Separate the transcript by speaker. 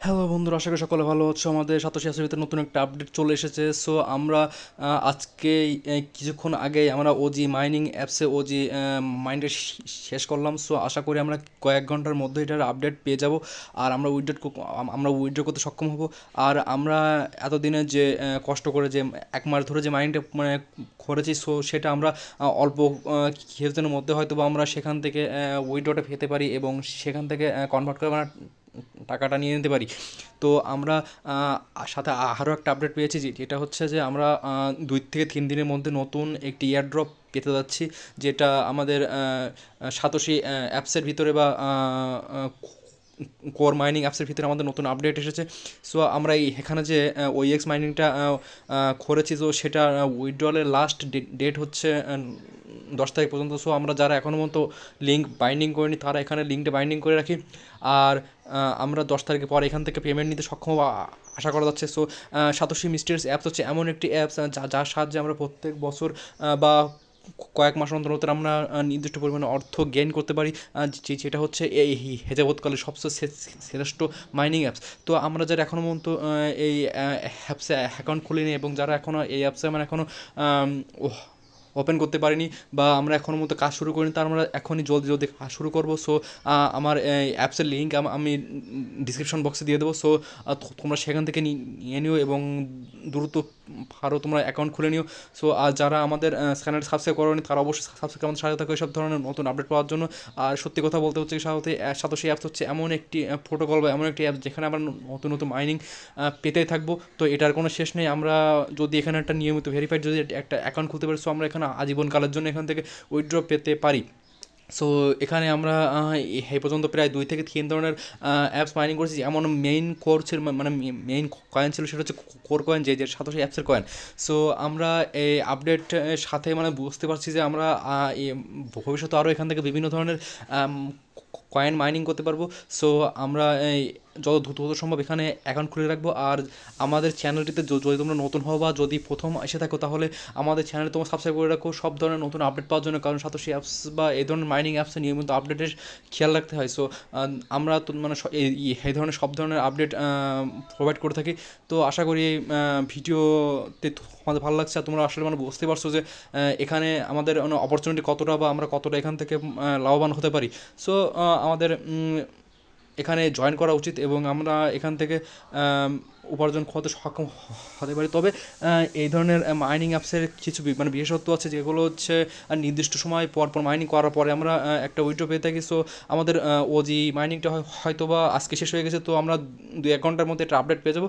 Speaker 1: Hello বন্ধুরা, আশা করি সকলে ভালো আছো। আমাদের সাতোশি আসিফিতে নতুন একটা আপডেট চলে এসেছে। সো আমরা আজকে কিছুক্ষণ আগেই আমরা ওজি মাইনিং অ্যাপসে ওজি মাইন্ডে শেষ করলাম। সো আশা করি আমরা কয়েক ঘন্টার মধ্যে এটার আপডেট পেয়ে যাব, আর আমরা উইথড্র করতে সক্ষম হব। আর আমরা এতদিনে যে কষ্ট করে যে এক মাস ধরে যে মাইনিংটা মানে করেছি, সো সেটা আমরা অল্প কিছুদিনের মধ্যে হয়তো বা আমরা সেখান থেকে উইথড্রটা পেতে পারি এবং সেখান থেকে কনভার্ট করে আমরা টাকাটা নিয়ে নিতে পারি। তো আমরা সাথে আরও একটা আপডেট পেয়েছি, যেটা হচ্ছে যে আমরা 2 থেকে 3 দিনের মধ্যে নতুন একটি এয়ারড্রপ পেতে যাচ্ছি, যেটা আমাদের সাতোশি অ্যাপসের ভিতরে বা কোর মাইনিং অ্যাপসের ভিতরে আমাদের নতুন আপডেট এসেছে। সো আমরা এখানে যে ওইএক্স মাইনিংটা করেছি, তো সেটা উইথড্রলের লাস্ট ডেট হচ্ছে 10 তারিখ পর্যন্ত। সো আমরা যারা এখনও মতো লিঙ্ক বাইন্ডিং করিনি তারা এখানে লিঙ্কটা বাইন্ডিং করে রাখি। আর আমরা 10 তারিখের পর এখান থেকে পেমেন্ট নিতে সক্ষম হবো আশা করা যাচ্ছে। সো সাতোশি মিস্ট্রিয়াস অ্যাপস হচ্ছে এমন একটি অ্যাপস যার সাহায্যে আমরা প্রত্যেক বছর বা কয়েক মাস অন্তর অন্তর আমরা নির্দিষ্ট পরিমাণে অর্থ গেইন করতে পারি, যেটা হচ্ছে এই হেজাবৎকালের সবচেয়ে শ্রেষ্ঠ মাইনিং অ্যাপস। তো আমরা যারা এখনও পর্যন্ত এই অ্যাপসে অ্যাকাউন্ট খুলিনি এবং যারা এখনও এই অ্যাপসে আমরা এখনও ওপেন করতে পারিনি বা আমরা এখনও মতো কাজ শুরু করিনি, তার আমরা এখনই জলদি জলদি কাজ শুরু করবো। সো আমার এই অ্যাপসের লিঙ্ক আমি ডিসক্রিপশন বক্সে দিয়ে দেবো। সো তোমরা সেখান থেকে নিয়ে নিও এবং দ্রুত আরও তোমরা অ্যাকাউন্ট খুলে নিও। সো আর যারা আমাদের চ্যানেল সাবস্ক্রাইব করেনি তারা অবশ্যই সাবস্ক্রাইব আমাদের সাথে থাকো এইসব ধরনের নতুন আপডেট পাওয়ার জন্য। আর সত্যি কথা বলতে হচ্ছে সাথে অ্যাপস হচ্ছে এমন একটি প্রোটোকল বা এমন একটি অ্যাপ যেখানে আমরা নতুন নতুন মাইনিং পেতেই থাকবো। তো এটার কোনো শেষ নেই। আমরা যদি এখানে একটা নিয়মিত ভেরিফাইড যদি একটা অ্যাকাউন্ট খুলতে পারি, সো আমরা এখানে আজীবনকালের জন্য এখান থেকে উইথড্র পেতে পারি। সো এখানে আমরা এই পর্যন্ত প্রায় 2 থেকে 3 ধরনের অ্যাপস মাইনিং করেছি। এমন মেইন কোর ছিল, মানে মেইন কয়েন ছিল, সেটা হচ্ছে কোর কয়েন, যে সাথে অ্যাপসের কয়েন। সো আমরা এই আপডেট সাথে মানে বুঝতে পারছি যে আমরা ভবিষ্যতে আরও এখান থেকে বিভিন্ন ধরনের কয়েন মাইনিং করতে পারবো। সো আমরা এই যত দ্রুত সম্ভব এখানে অ্যাকাউন্ট খুলে রাখবো। আর আমাদের চ্যানেলটিতে যদি তোমরা নতুন হও বা যদি প্রথম এসে থাকো, তাহলে আমাদের চ্যানেলে তোমরা সাবস্ক্রাইব করে রাখো সব ধরনের নতুন আপডেট পাওয়ার জন্য, কারণ সাতোশি অ্যাপস বা এই ধরনের মাইনিং অ্যাপসে নিয়মিত আপডেটের খেয়াল রাখতে হয়। সো আমরা তো মানে এই ধরনের সব ধরনের আপডেট প্রোভাইড করে থাকি। তো আশা করি ভিডিওতে তোমাদের ভালো লাগছে, আর তোমরা আসলে মানে বুঝতে পারছো যে এখানে আমাদের অপরচুনিটি কতটা বা আমরা কতটা এখান থেকে লাভবান হতে পারি। সো আমাদের এখানে জয়েন করা উচিত এবং আমরা এখান থেকে উপার্জন করতে সক্ষম হতে পারি। তবে এই ধরনের মাইনিং অ্যাপসের কিছু মানে বিশেষত্ব আছে, যেগুলো হচ্ছে নির্দিষ্ট সময় পর পর মাইনিং করার পরে আমরা একটা উইড্রো পেয়ে থাকি। সো আমাদের ওজি মাইনিংটা হয়তো বা আজকে শেষ হয়ে গেছে, তো আমরা 2-1 ঘন্টার মধ্যে একটা আপডেট পেয়ে যাবো।